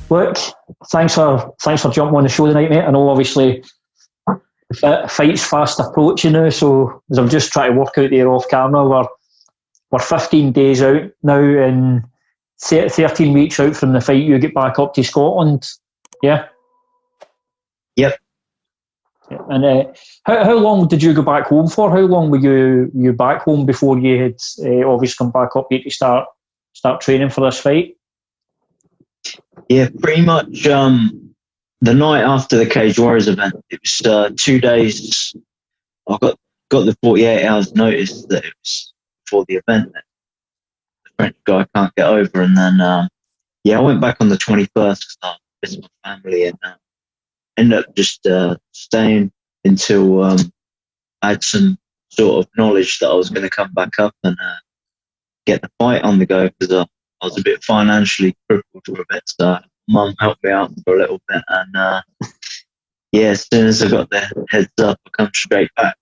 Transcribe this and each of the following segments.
Look, thanks for jumping on the show tonight, mate. I know obviously the fight's fast approaching now, so as I'm just trying to work out there off camera, we're 15 days out now and 13 weeks out from the fight. You get back up to Scotland, yeah? Yep. And how long did you go back home for? How long were you back home before you had obviously come back up here to start training for this fight? Yeah, pretty much the night after the Cage Warriors event. It was 2 days. I got the 48 hours notice that it was for the event that the French guy can't get over. And then, I went back on the 21st because I visited my family and ended up just staying until I had some sort of knowledge that I was going to come back up and get the fight on the go, because I was a bit financially crippled for a bit, so Mum helped me out for a little bit, and as soon as I got the heads up, I come straight back.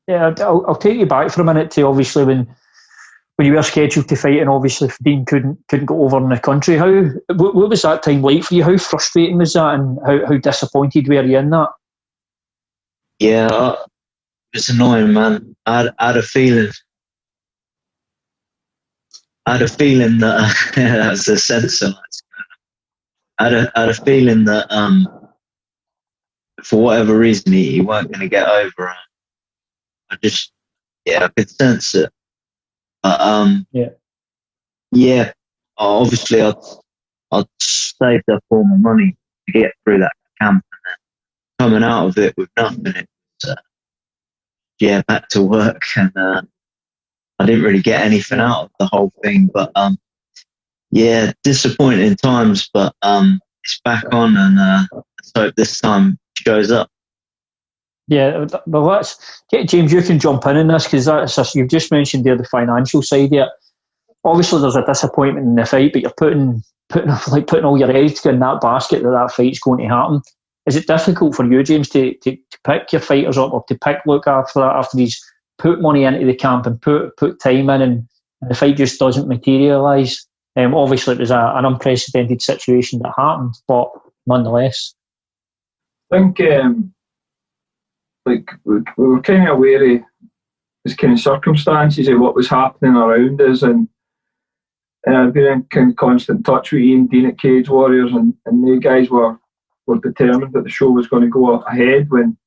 Yeah, I'll take you back for a minute to obviously when you were scheduled to fight, and obviously Faiddine couldn't go over in the country. What was that time like for you? How frustrating was that, and how disappointed were you in that? Yeah, it was annoying, man. I had a feeling. That that's a sensor. I had a feeling that for whatever reason he weren't going to get over. I could sense it. But obviously I'd saved up all my money to get through that camp, and then coming out of it with nothing, it was back to work, and I didn't really get anything out of the whole thing, but disappointing times, but it's back on, and let's hope this time it goes up. Yeah, well, let's James, you can jump in this, because you've just mentioned there the financial side here. Obviously, there's a disappointment in the fight, but you're putting all your eggs in that basket that fight's going to happen. Is it difficult for you, James, to pick your fighters up, or to pick after he's put money into the camp and put time in, and the fight just doesn't materialise? Obviously, it was an unprecedented situation that happened, but nonetheless, I think we were kind of aware of this kind of circumstances of what was happening around us, and I've been in kind of constant touch with Ian Dean at Cage Warriors, and the guys were determined that the show was going to go ahead when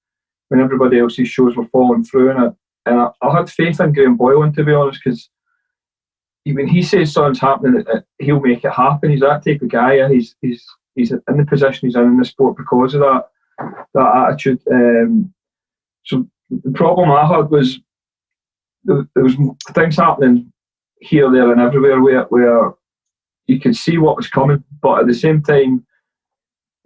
everybody else's shows were falling through, and I had faith in Graham Boylan, to be honest, because when he says something's happening, he'll make it happen. He's that type of guy. He's in the position he's in the sport because of that attitude. So the problem I had was there was things happening here, there, and everywhere where you could see what was coming, but at the same time,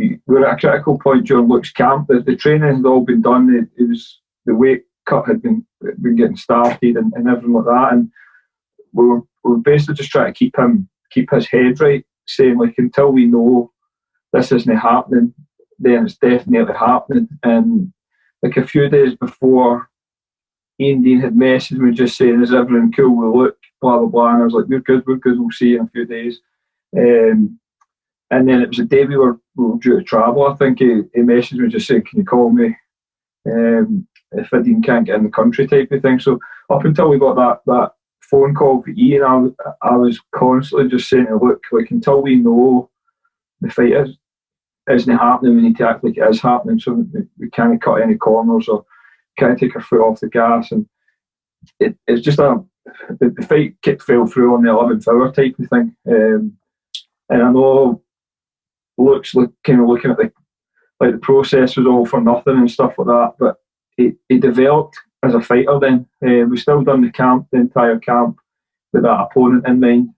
we were at a critical point during Luke's camp. The training had all been done. It was the weight cut had been getting started and everything like that, and we were basically just trying to keep his head right, saying like, until we know this isn't happening, then it's definitely happening. And like a few days before, Ian Dean had messaged me just saying, "Is everything cool with Luke?" Blah blah blah, and I was like, "We're good, we'll see you in a few days." And then it was the day we were due to travel. I think he messaged me just saying, "Can you call me if Faiddine can't get in the country," type of thing. So up until we got that phone call for Ian, I was constantly just saying, "Look, like until we know the fight isn't happening, we need to act like it is happening, so we can't cut any corners or can't take our foot off the gas." And it's just the fight fell through on the 11th hour type of thing. And I know Luke's kind of looking at the process was all for nothing and stuff like that, but he developed as a fighter then. We still done the entire camp with that opponent in mind.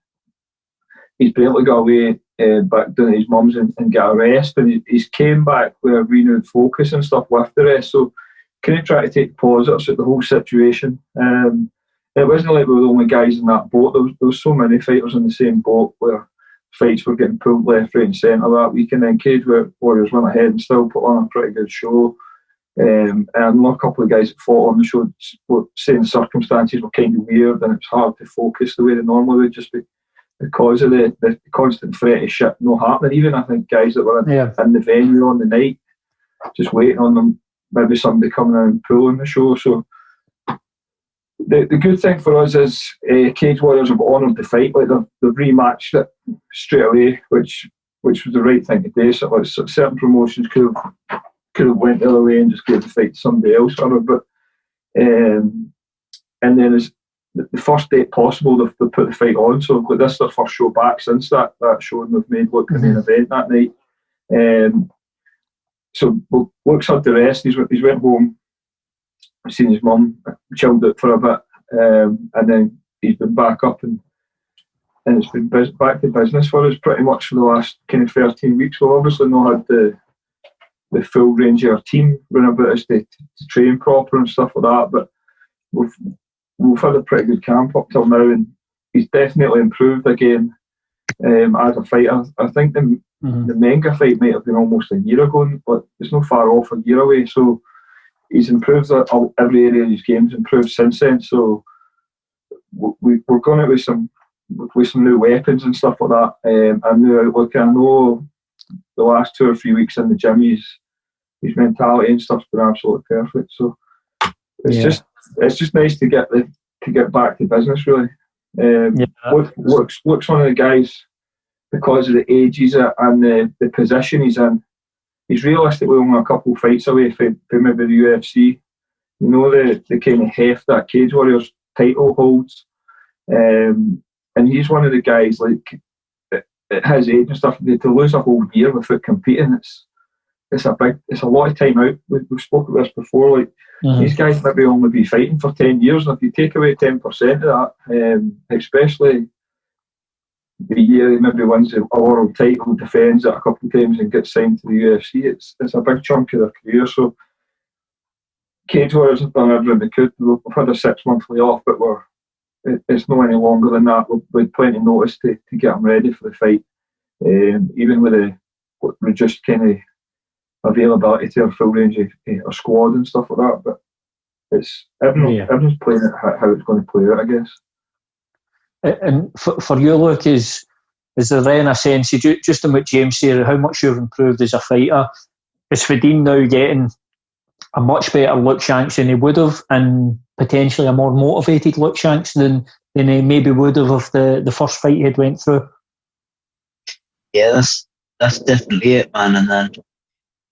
He's been able to go away back down to his mum's and get a rest, and he's came back with a renewed focus and stuff with the rest. So kind of try to take positives at the whole situation. It wasn't like we were the only guys in that boat. There was so many fighters in the same boat where fights were getting pulled left, right and centre that week, and then Cage Warriors went ahead and still put on a pretty good show. And I know a couple of guys that fought on the show were saying the circumstances were kind of weird and it's hard to focus the way they normally would, just because of the constant threat of shit not happening. Even I think guys that were in the venue on the night, just waiting on them, maybe somebody coming in and pulling the show. So the good thing for us is Cage Warriors have honoured the fight. Like they've rematched it straight away, which was the right thing to do. So like certain promotions could have went the other way and just gave the fight to somebody else. But and then as the first date possible, they've put the fight on. So like, this is their first show back since that show, and they've made look the main event that night. So Luke's had the rest. He's went home, seen his mum, chilled out for a bit, and then he's been back up and it's been back to business for us pretty much for the last kind of 13 weeks. We've obviously not had the full range of our team running about us to train proper and stuff like that, but we've had a pretty good camp up till now, and he's definitely improved again as a fighter. I think the Menga fight might have been almost a year ago, but it's not far off, a year away. So he's improved every area of his game's improved since then. So we're going out with some new weapons and stuff like that, and new outlook. I know the last 2 or 3 weeks in the gym, his mentality and stuff's been absolutely perfect. So it's just nice to get back to business, really. Luke's one of the guys, because of the age he's at and the position he's in. He's realistically only a couple of fights away from maybe the UFC. You know, the kind of heft that Cage Warriors title holds. And he's one of the guys, like, at his age and stuff, to lose a whole year without competing, it's a lot of time out. We've spoken about this before. Like, these guys maybe only be fighting for 10 years, and if you take away 10% of that, especially the year he maybe wins a world title, defends it a couple of times and gets signed to the UFC, it's a big chunk of their career. So Cage Warriors have done everything they could. We've had a 6-month layoff, but it's not any longer than that. We've plenty of notice to get them ready for the fight, even with the reduced kind of availability to our full range of our squad and stuff like that. But it's everyone's playing it how it's going to play out, I guess. And for you, Luke, is there then a sense, just in what James said, how much you've improved as a fighter? Is Faiddine now getting a much better Luke Shanks than he would have, and potentially a more motivated Luke Shanks than he maybe would have of the first fight he had went through? Yeah, that's definitely it, man. And then,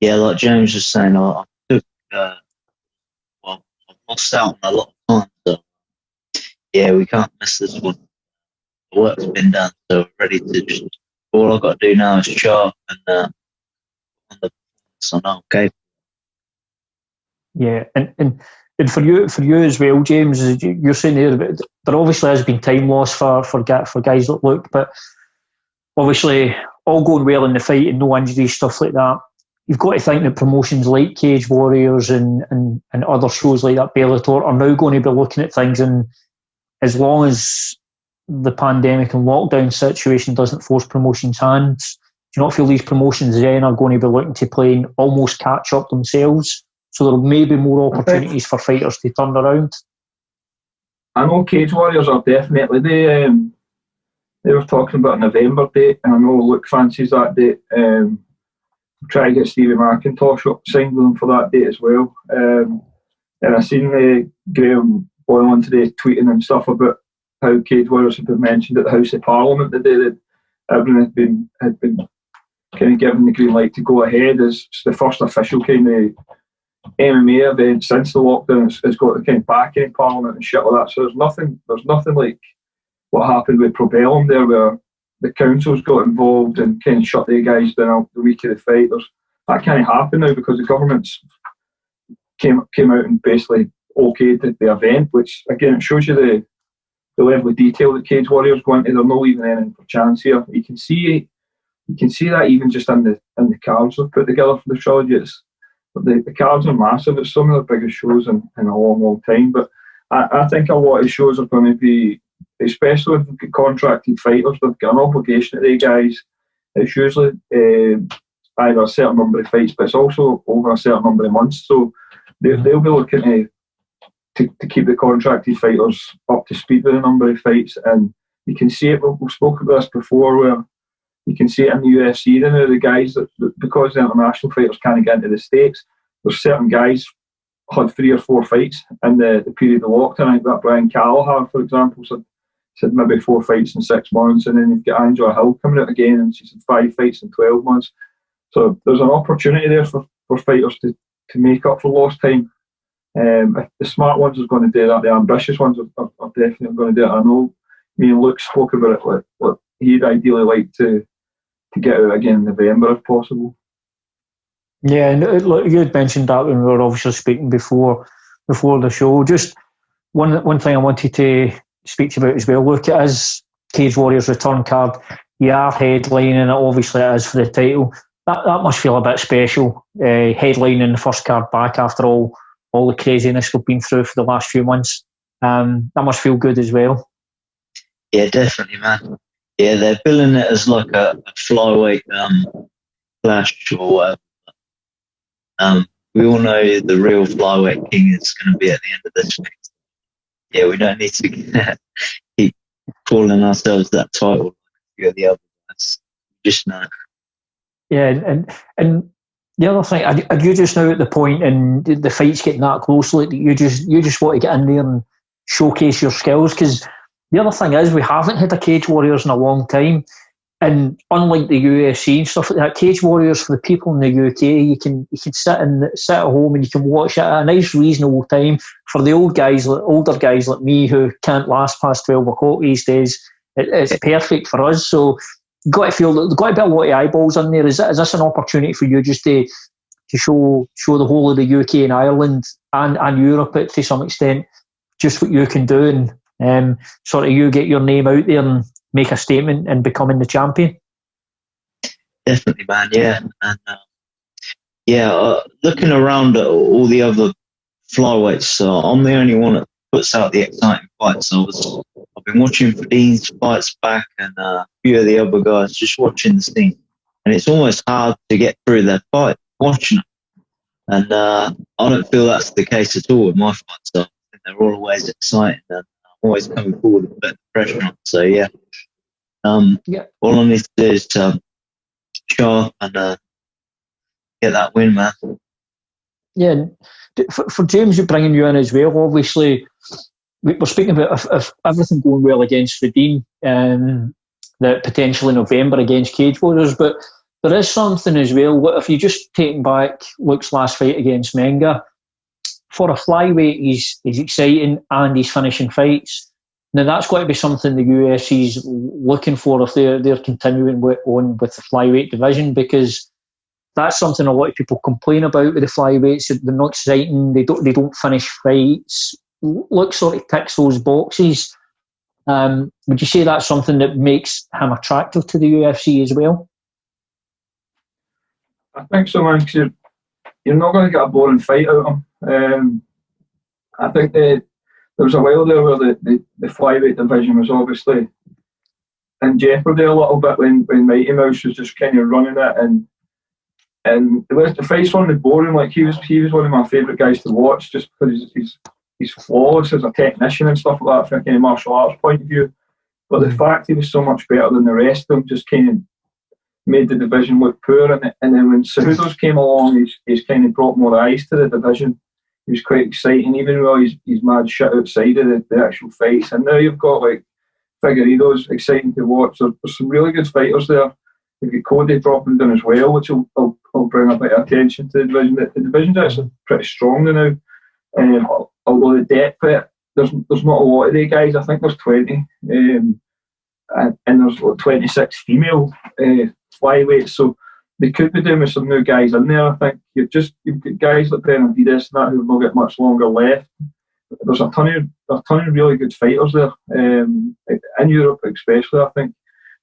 like James was saying, I lost out on a lot of time. So, we can't miss this one. The work's been done, so we're ready to just. All I've got to do now is sharp and on the so now, okay. Yeah, and for you as well, James, you're saying there obviously has been time loss for guys like Luke, but obviously all going well in the fight and no injuries, stuff like that. You've got to think that promotions like Cage Warriors and other shows like that, Bellator, are now going to be looking at things, and as long as the pandemic and lockdown situation doesn't force promotions' hands, do you not feel these promotions then are going to be looking to play and almost catch up themselves? So there may be more opportunities for fighters to turn around. I know Cage Warriors are definitely, they were talking about a November date, and I know Luke fancies that date. Try to get Stevie McIntosh up signed with him for that date as well. And I seen Graham Boylan today tweeting and stuff about how Cage Warriors had been mentioned at the House of Parliament the day that everyone had been kind of given the green light to go ahead as the first official kind of MMA event since the lockdown. It's got the kind of backing in Parliament and shit like that. So there's nothing like what happened with Probellum there, where the councils got involved and kind of shut the guys down the week of the fight. That can't happen now because the government's came out and basically okayed the event, which again it shows you the level of detail that Cage Warriors go into. They're not leaving anything for chance here. You can see that even just in the cards they've put together for the trilogy. The cards are massive. It's some of the biggest shows in a long time. But I think a lot of shows are going to be, especially if they've got contracted fighters, they've got an obligation to the guys. It's usually either a certain number of fights, but it's also over a certain number of months. So they'll be looking to keep the contracted fighters up to speed with a number of fights, and you can see it. We've spoken about this before, where you can see it in the UFC. Then the guys that because the international fighters can't get into the States, there's certain guys had 3 or 4 fights in the period of lockdown. I think that Brian Callahan, for example, said maybe 4 fights in 6 months, and then you've got Angela Hill coming out again, and she's had 5 fights in 12 months. So there's an opportunity there for fighters to make up for lost time. If the smart ones are going to do that, the ambitious ones are definitely going to do it. I know me and Luke spoke about it, like he'd ideally like to get out again in November if possible. Yeah, and look, you had mentioned that when we were obviously speaking before the show. Just one thing I wanted to speak to you about as well. Look, it is Cage Warriors return card. You are headlining it, obviously it is for the title. That must feel a bit special, headlining the first card back after all the craziness we've been through for the last few months. That must feel good as well. Yeah, definitely, man. Yeah, they're billing it as like a flyweight clash or whatever. We all know the real flyweight king is going to be at the end of this week. Yeah, we don't need to keep calling ourselves that title. You're the other guys. Just know. Yeah, and the other thing, are you just now at the point and the fight's getting that close, like you just want to get in there and showcase your skills? Because the other thing is, we haven't had a Cage Warriors in a long time, and unlike the UFC and stuff like that, Cage Warriors for the people in the UK, you can sit at home and you can watch it at a nice reasonable time. For the older guys like me who can't last past 12 o'clock these days, it's perfect for us. So got to be a lot of eyeballs in there. Is this an opportunity for you just to show the whole of the UK and Ireland and Europe to some extent just what you can do, and sort of you get your name out there and make a statement and becoming the champion? Definitely, man. Yeah, and looking around at all the other flyweights, I'm the only one that puts out the exciting fights. I've been watching Faiddine's fights back, and a few of the other guys just watching the scene, and it's almost hard to get through their fight watching them. And I don't feel that's the case at all with my fights. So I think they're always exciting, and I'm always coming forward with a bit of pressure on. So yeah. All I need to do is show up and get that win, man. Yeah, for James, bringing you in as well, obviously, we're speaking about if everything going well against Faiddine, that potentially November against Cage Warriors, but there is something as well. What if you just take back Luke's last fight against Menga? For a flyweight, he's exciting and he's finishing fights. Now that's got to be something the UFC's looking for if they're continuing on with the flyweight division, because that's something a lot of people complain about with the flyweights. They're not exciting. They don't finish fights. Luke sort of ticks those boxes. Would you say that's something that makes him attractive to the UFC as well? I think so, man. Because you're not going to get a boring fight out of him. I think there was a while there where the flyweight division was obviously in jeopardy a little bit when Mighty Mouse was just kind of running it, and the fights weren't boring. Like he was one of my favourite guys to watch, just because he's flawless as a technician and stuff like that from a kind of martial arts point of view. But the fact he was so much better than the rest of them just kind of made the division look poor. And then when Cejudo's came along, he's kind of brought more eyes to the division. He was quite exciting, even though he's mad shit outside of the actual fights. And now you've got like Figueiredo's exciting to watch. There's some really good fighters there. You've got Cody dropping down as well, which will bring a bit of attention to the division. The division's actually pretty strong now. Although the depth of it, there's not a lot of the guys. I think there's 20, and there's 26 female flyweights. So they could be doing with some new guys in there. I think you've got guys like Benavidez and that who've not got much longer left. There's a ton of really good fighters there in Europe, especially. I think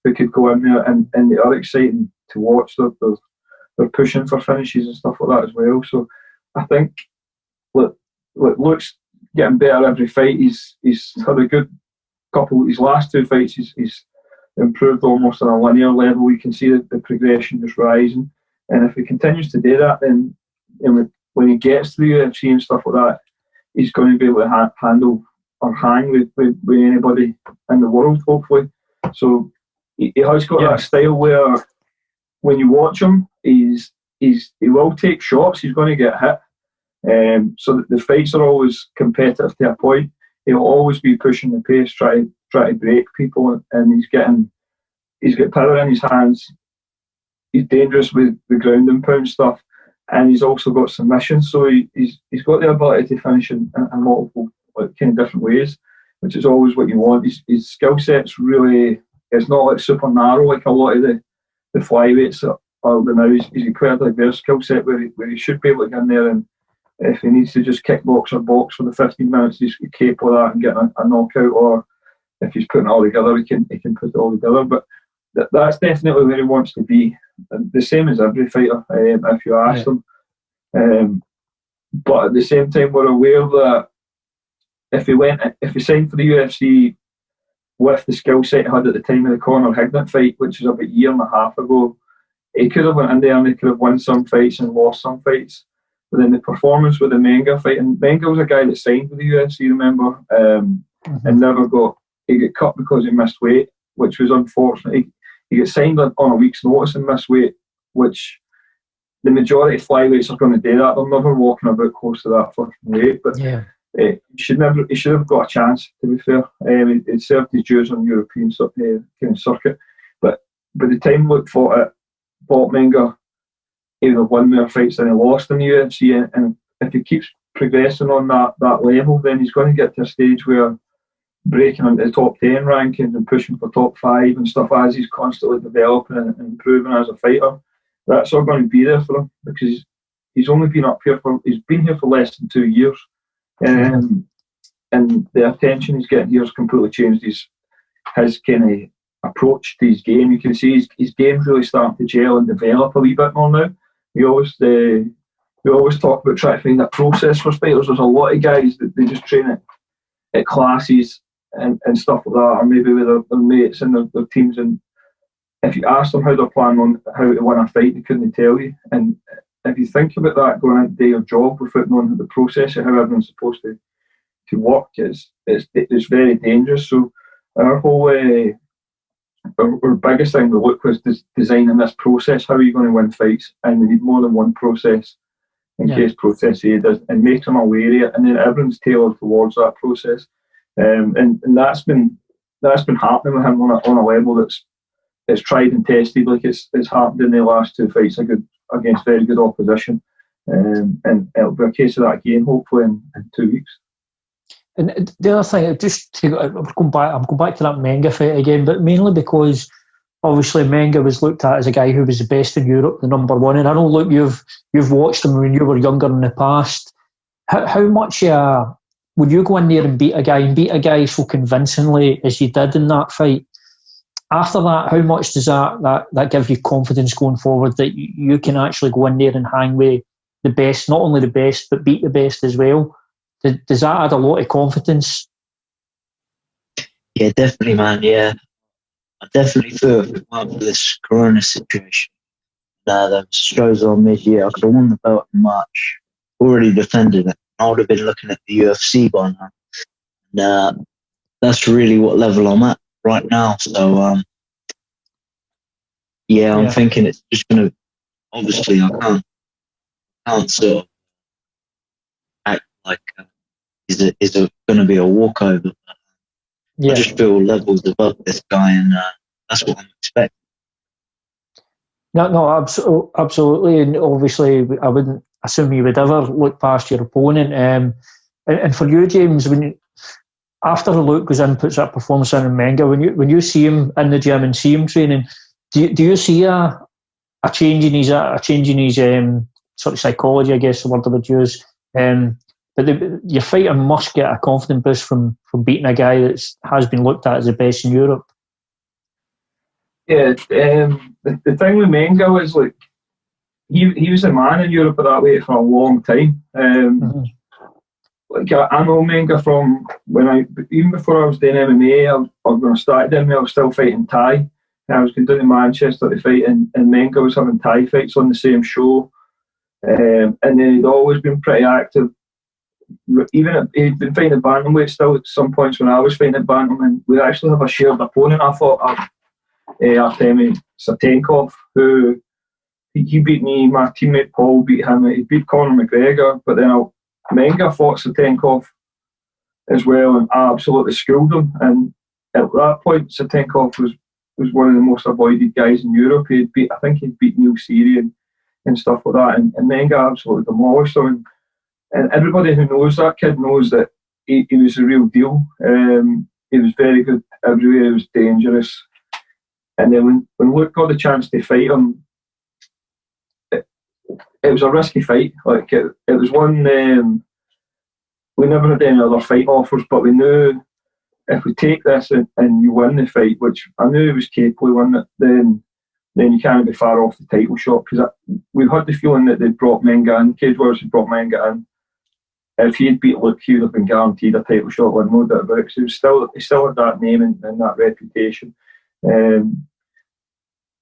who could go in there and they are exciting to watch. They're pushing for finishes and stuff like that as well. So I think Luke's getting better every fight. He's had a good couple. His last 2 fights, he's improved almost on a linear level. You can see the progression just rising, and if he continues to do that, then when he gets to the UFC and stuff like that, he's going to be able to handle or hang with anybody in the world, hopefully. So he has got that style where when you watch him, he will take shots. He's going to get hit. So the fights are always competitive to a point. He'll always be pushing the pace, try to break people, and he's got power in his hands. He's dangerous with the ground and pound stuff, and he's also got submissions. So he's got the ability to finish in multiple kind of different ways, which is always what you want. His skill set's really, it's not like super narrow like a lot of the flyweights are now. He's quite a diverse skill set where he should be able to get in there, and if he needs to just kickbox or box for the 15 minutes, he's capable of that and getting a knockout, or if he's putting it all together, he can put it all together. But that's definitely where he wants to be. The same as every fighter, if you ask them. But at the same time, we're aware that if he signed for the UFC with the skill set he had at the time of the Conor Hignett fight, which was about a year and a half ago, he could have went in there and he could have won some fights and lost some fights. But then the performance with the Menga fight, and Menga was a guy that signed with the UFC, remember, and never got cut because he missed weight, which was unfortunate. He got signed on a week's notice and missed weight, which the majority of flyweights are going to do that. They're never walking about close to that first weight. But he should have got a chance, to be fair. He served his dues on the European kind of circuit. But by the time Luke fought Menga, he would have won more fights than he lost in the UFC. And if he keeps progressing on that level, then he's going to get to a stage where breaking into the top 10 rankings and pushing for top 5 and stuff as he's constantly developing and improving as a fighter. That's all going to be there for him because he's only been up here he's been here for less than 2 years. And the attention he's getting here has completely changed his kind of approach to his game. You can see his game's really starting to gel and develop a wee bit more now. We always talk about trying to find that process for fighters. There's a lot of guys that they just train at classes and stuff like that, or maybe with their mates and their teams. And if you ask them how they're planning on how to win a fight, they couldn't tell you. And if you think about that going into your job without knowing the process of how everyone's supposed to work, it's very dangerous. So our whole our biggest thing we look was designing this process. How are you going to win fights? And we need more than one process in case process A does, and make them aware of it. And then everyone's tailored towards that process. And that's been happening with him on a level that's tried and tested, like it's happened in the last 2 fights against very good opposition. And it'll be a case of that again, hopefully in 2 weeks. And the other thing, I'm going back to that Menga fight again, but mainly because obviously Menga was looked at as a guy who was the best in Europe, the number one. And I know, look, you've watched him when you were younger in the past. How much would you go in there and beat a guy so convincingly as you did in that fight? After that, how much does that give you confidence going forward that you can actually go in there and hang with the best, not only the best, but beat the best as well? Does that add a lot of confidence? Yeah, definitely, man. Yeah, I definitely feel if it weren't for this Corona situation, the shows on mid-year, I could have won the belt in March, already defended it. I would have been looking at the UFC by now. And that's really what level I'm at right now. So, I'm thinking it's just going to, obviously I can't sort of act like is going to be a walkover. I just feel levels above this guy, and that's what I'm expecting. No, absolutely. And obviously I wouldn't assume you would ever look past your opponent. And for you, James, after Luke goes in, puts that performance in Menga, when you see him in the gym and see him training, do you see a change in his sort of psychology, I guess the word I would use? But your fighter must get a confident boost from beating a guy that has been looked at as the best in Europe. Yeah, the thing with Menga was like he was a man in Europe at that weight for a long time. Like I know Menga from even before I was doing MMA. When I started MMA, I was still fighting Thai. And I was going down to Manchester to fight, and Menga was having Thai fights on the same show. And then he'd always been pretty active even if he'd been fighting at bantamweight still at some points when I was fighting at bantamweight, we actually have a shared opponent. I fought Artemi Satenkov, who he beat me. My teammate Paul beat him. He beat Conor McGregor, but then Menga fought Satenkov as well and absolutely schooled him. And at that point, Satenkov was one of the most avoided guys in Europe. I think he'd beat Neil Seery and stuff like that. And Menga absolutely demolished him. And everybody who knows that kid knows that he was the real deal. He was very good everywhere. He was dangerous. And then when Luke got the chance to fight him, it was a risky fight. Like it was one. We never had any other fight offers, but we knew if we take this and you win the fight, which I knew he was capable of winning it, then you can't be far off the title shot. Because we've had the feeling that they'd brought Menga in. Cage Warriors had brought Menga in. If he had beat Luke, he would have been guaranteed a title shot. With no doubt about it. Because he still had that name and that reputation. And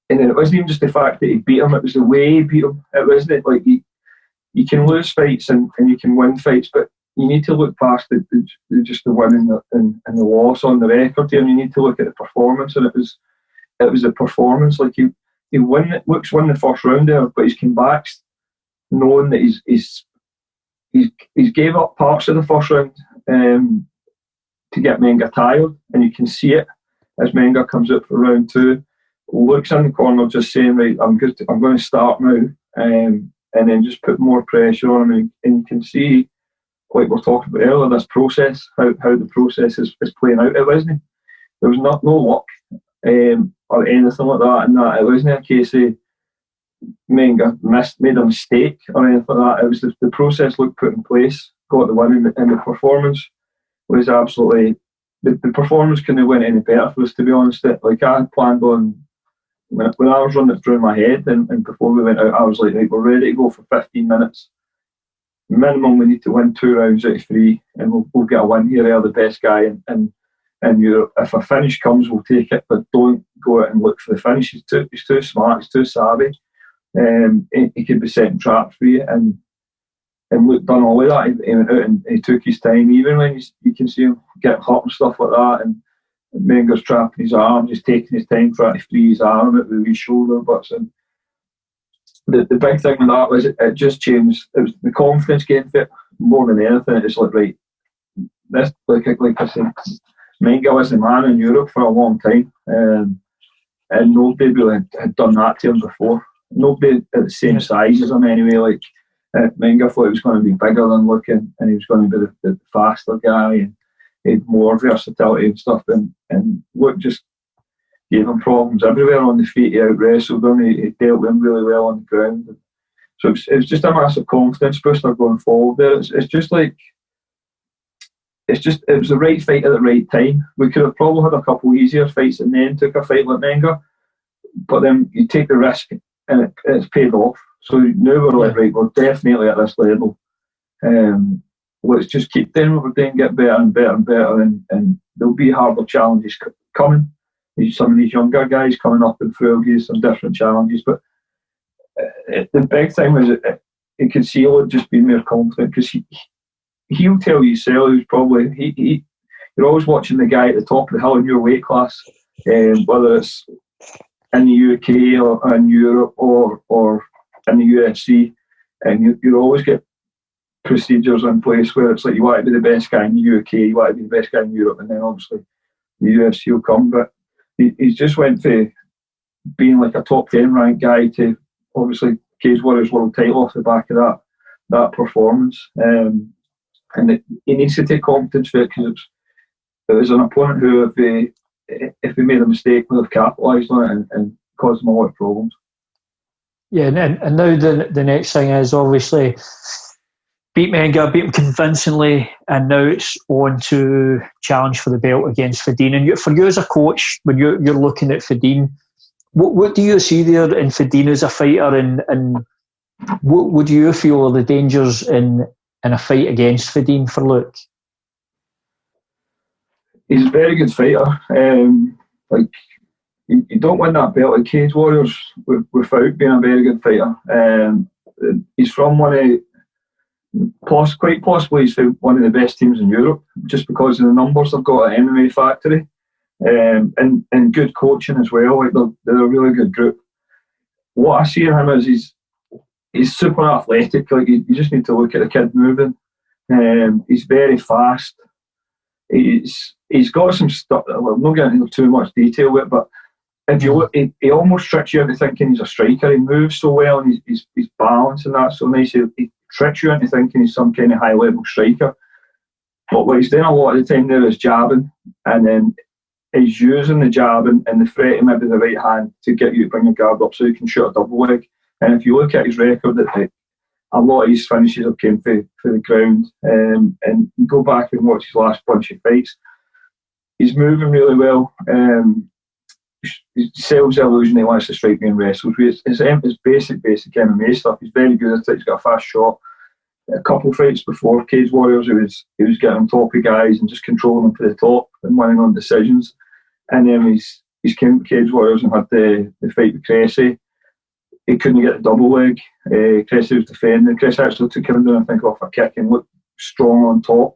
then it wasn't even just the fact that he beat him; it was the way he beat him. It wasn't like you can lose fights and you can win fights, but you need to look past just the win and the loss on the record here, and you need to look at the performance. And it was the performance. Like Luke's won the first round there, but he's come back knowing that he's gave up parts of the first round to get Menga tired, and you can see it as Menga comes out for round two. Luke's in the corner just saying, right, I'm going to start now, and then just put more pressure on him, and you can see, like we're talking about earlier, this process, how the process is playing out. It wasn't, there was no luck or anything like that, and that it wasn't a case of Menga made a mistake or anything like that. It was the process Luke put in place, got the win, and the performance was absolutely, the performance couldn't have went any better for us, to be honest. Like I had planned on, when I was running it through my head and before we went out, I was like, right, we're ready to go for 15 minutes. Minimum, we need to win 2 rounds out of 3, and we'll get a win here. They're the best guy in Europe. If a finish comes, we'll take it, but don't go out and look for the finish. He's too smart, he's too savvy. He could be setting traps for you, and Luke done all of that. He went out and he took his time, even when you can see him get hurt and stuff like that, and Menga's trapping his arm, he's taking his time trying to free his arm out with his shoulder butts. And the big thing with that was it just changed. It was the confidence getting fit more than anything. It's like, right, this, like I said, Menga was the man in Europe for a long time, and nobody really had done that to him before. Nobody at the same size as him anyway. Like Menga thought he was going to be bigger than Luke, and he was going to be the faster guy, and he had more versatility and stuff, and Luke just gave him problems everywhere on the feet. He out-wrestled him, he dealt with him really well on the ground. So it was just a massive confidence booster going forward there. It was the right fight at the right time. We could have probably had a couple easier fights and then took a fight like Menga, but then you take the risk and it's paid off. So now we're like, right, we're definitely at this level. Let's just keep doing what we're doing, get better and better and better, and there'll be harder challenges coming. Some of these younger guys coming up in through will give some different challenges, but the big thing was you could see Luke just being more confident, because he'll tell you himself, he's probably you're always watching the guy at the top of the hill in your weight class, whether it's in the UK or in Europe or in the UFC, and you always get procedures in place where it's like you want to be the best guy in the UK, you want to be the best guy in Europe, and then obviously the UFC will come. But he's just went to being like a top 10 ranked guy to obviously Cage Warriors World Title off the back of that performance, and he needs to take confidence for it, because it was an opponent who, if he made a mistake, would have capitalised on it and caused him a lot of problems. Yeah, and now the next thing is obviously beat Menga, beat him convincingly, and now it's on to challenge for the belt against Faiddine. And for you as a coach, when you're looking at Faiddine, what do you see there in Faiddine as a fighter, and what do you feel are the dangers in a fight against Faiddine for Luke? He's a very good fighter. Like you don't win that belt at Cage Warriors without being a very good fighter. He's from one of quite possibly he's one of the best teams in Europe, just because of the numbers they've got at MMA Factory, and good coaching as well. Like they're a really good group. What I see in him is he's super athletic. Like you just need to look at the kid moving. He's very fast. He's got some stuff. Well, I'm not getting into too much detail with it, but if you look, he almost tricks you into thinking he's a striker. He moves so well, and his balance and that so nice. He tricks you into thinking he's some kind of high level striker. But what he's doing a lot of the time now is jabbing, and then he's using the jab and the threat maybe the right hand to get you to bring your guard up so you can shoot a double leg. And if you look at his record, a lot of his finishes have came for the ground. And you go back and watch his last bunch of fights, he's moving really well. He sells the illusion he wants to strike me and wrestle. His basic MMA stuff. He's very good at it. He's got a fast shot. A couple of fights before Cage Warriors, he was getting on top of guys and just controlling them to the top and winning on decisions. And then he's came to Cage Warriors and had the fight with Cressy. He couldn't get the double leg. Cressy was defending. Cressy actually took him down, I think, off a kick and looked strong on top.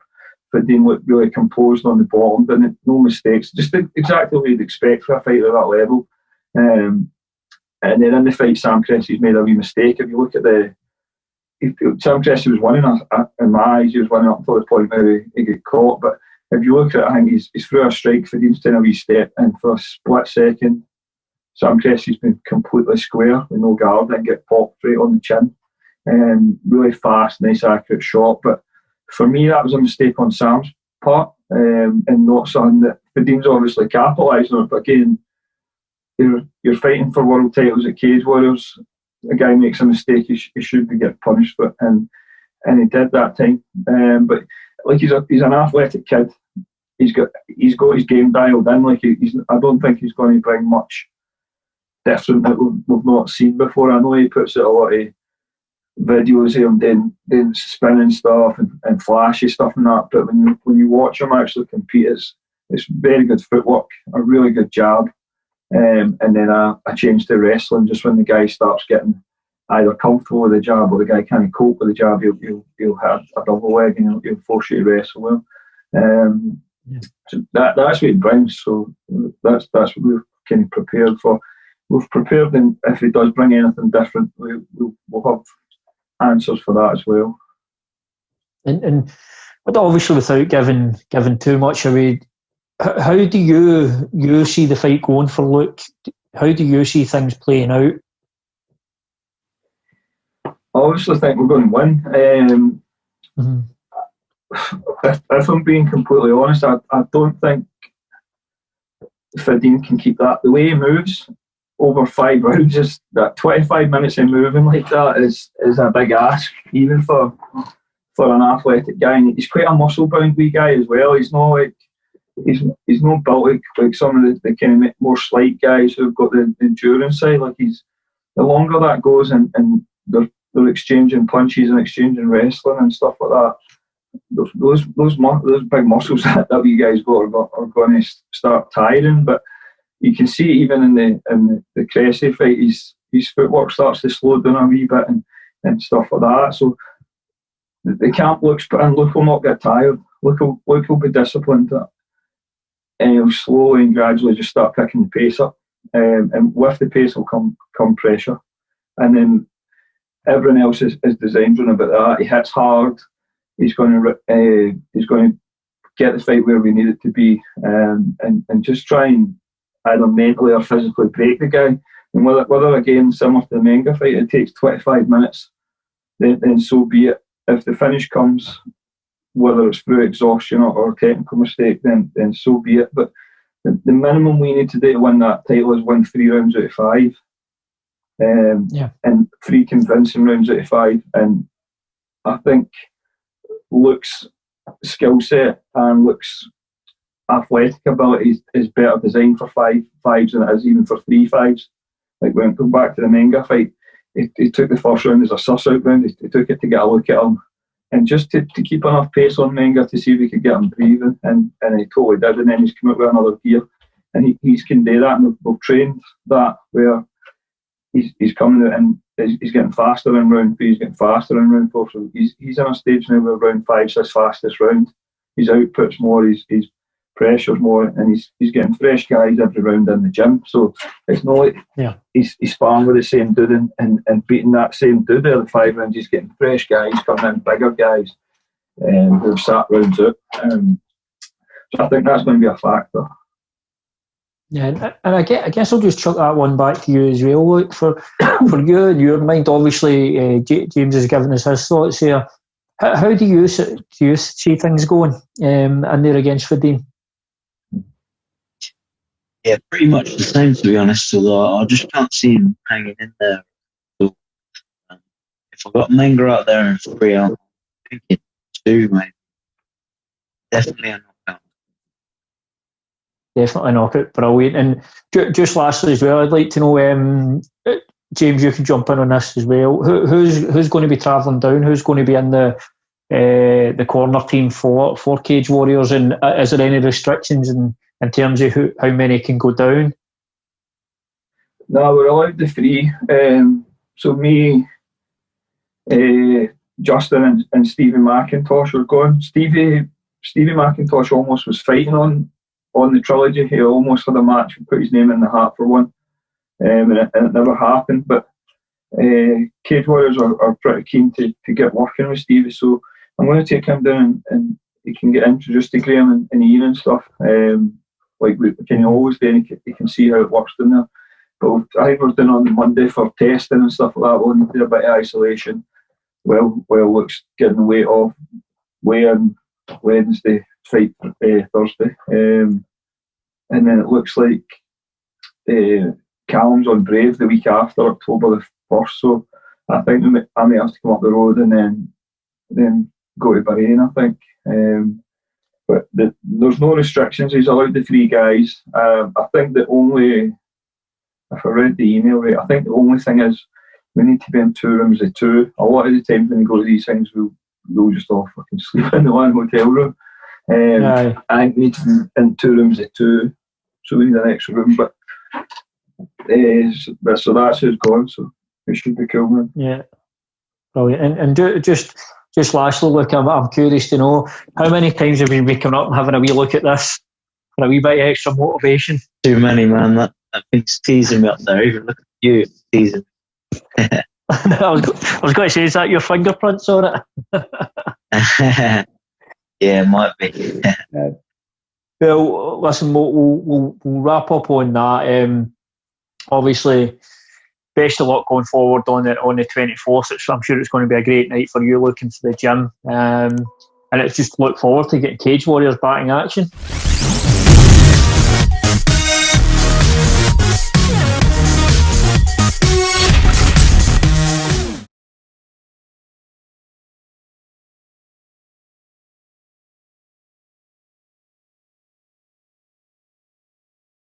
Faiddine looked really composed on the bottom, didn't no mistakes. Just exactly what you'd expect for a fighter at that level. And then in the fight, Sam Cressy's made a wee mistake. If you look at Sam Cressy was winning, in my eyes, he was winning up until the point where he got caught. But if you look at it, I think he's through a strike, Faidine's taking a wee step, and for a split second, Sam Cressy's been completely square with no guard and get popped right on the chin. Really fast, nice, accurate shot. But for me, that was a mistake on Sam's part, and not something that Faidine's obviously capitalised on. But again, you're fighting for world titles at Cage Warriors. A guy makes a mistake, he should be getting punished for it, and he did that time. But like he's an athletic kid. He's got his game dialed in. Like I don't think he's going to bring much different that we've not seen before. I know he puts out a lot of videos of him doing spinning stuff and flashy stuff and that. But when you watch him actually compete, it's very good footwork, a really good jab. And then I changed to wrestling just when the guy starts getting either comfortable with the jab or the guy can't cope with the jab, he'll have a double leg and he'll force you to wrestle well. So that's what it brings. So that's what we've kind of prepared for. We've prepared, and if he does bring anything different, we'll have answers for that as well. And obviously, without giving too much away, how do you see the fight going for Luke? How do you see things playing out? I obviously think we're going to win. If I'm being completely honest, I don't think Faiddine can keep that. The way he moves over 5 rounds, is that 25 minutes of moving like that is a big ask, even for an athletic guy. And he's quite a muscle-bound wee guy as well. He's not like he's not built like some of the kind of more slight guys who've got the endurance side. Like the longer that goes and they're exchanging punches and exchanging wrestling and stuff like that. Those big muscles that you guys got are going to start tiring. But you can see even in the Cressy fight, his footwork starts to slow down a wee bit and stuff like that. So the camp Luke will not get tired. Luke will be disciplined, and he'll slowly and gradually just start picking the pace up. And with the pace will come pressure, and then everyone else is designed around about that. He hits hard. He's going to get the fight where we need it to be, and just try and either mentally or physically break the guy. And whether again, similar to the Menga fight, it takes 25 minutes, then so be it. If the finish comes, whether it's through exhaustion or technical mistake, then so be it. But the minimum we need to do to win that title is win 3 rounds out of 5. And 3 convincing rounds out of 5. And I think Luke's skill set and Luke's athletic ability is better designed for 5s than it is even for 3 5s. Like when going back to the Menga fight, he took the first round as a suss-out round. He took it to get a look at him and just to keep enough pace on Menga to see if he could get him breathing, and he totally did. And then he's come out with another gear, and he can do that. And we've trained that where he's coming out and he's getting faster in round 3, he's getting faster in round 4. So he's in a stage now where round 5's his fastest round. His output's more, his pressure's more, and he's getting fresh guys every round in the gym. So it's not like he's sparring with the same dude and beating that same dude every 5 rounds. He's getting fresh guys coming in, bigger guys who've sat rounds out. So I think that's going to be a factor. Yeah, and I guess I'll just chuck that one back to you as well. Look, for you in your mind, obviously James has given us his thoughts here. How do you see things going in there against Faiddine? Yeah, pretty much the same, to be honest. Although I just can't see him hanging in there. So, if I've got Menga out there in 3, I'm thinking 2, maybe. Definitely a knockout. Definitely knockout, brilliant. And just lastly as well, I'd like to know, James, you can jump in on this as well. Who's going to be travelling down? Who's going to be in the corner team for Cage Warriors? And is there any restrictions in terms of how many can go down? No, we're allowed the 3. So me, Justin and Stevie McIntosh are going. Stevie McIntosh almost was fighting on the trilogy. He almost had a match and put his name in the hat for one. And it never happened. But Cage Warriors are pretty keen to get working with Stevie. So I'm going to take him down and he can get introduced to Graham and Ian and stuff. Like we can always do, and he can see how it works down there. But I think we're doing on Monday for testing and stuff like that. We'll need to do a bit of isolation. Well, looks getting the weight off. Weigh in Wednesday, fight Thursday. And then it looks like Callum's on Brave the week after, October the 1st. So I think I may have to come up the road and then go to Bahrain, I think. But there's no restrictions. He's allowed the 3 guys. I think the only, if I read the email right, I think the only thing is we need to be in 2 rooms of 2. A lot of the times when you go to these things, we'll just all fucking sleep in the one hotel room. I think we need to be in 2 rooms of 2, so we need an extra room. But so that's who's gone. So it should be cool, man. Yeah, brilliant. And just lastly, look, I'm curious to know how many times have you been coming up and having a wee look at this for a wee bit of extra motivation? Too many, man. That thing's teasing me up there. Even look at you, it's teasing. I was going to say, is that your fingerprints on it? Yeah, it might be. Well, listen, we'll wrap up on that. Obviously, best of luck going forward on the 24th. I'm sure it's going to be a great night for you looking to the gym. And it's just look forward to getting Cage Warriors back in action.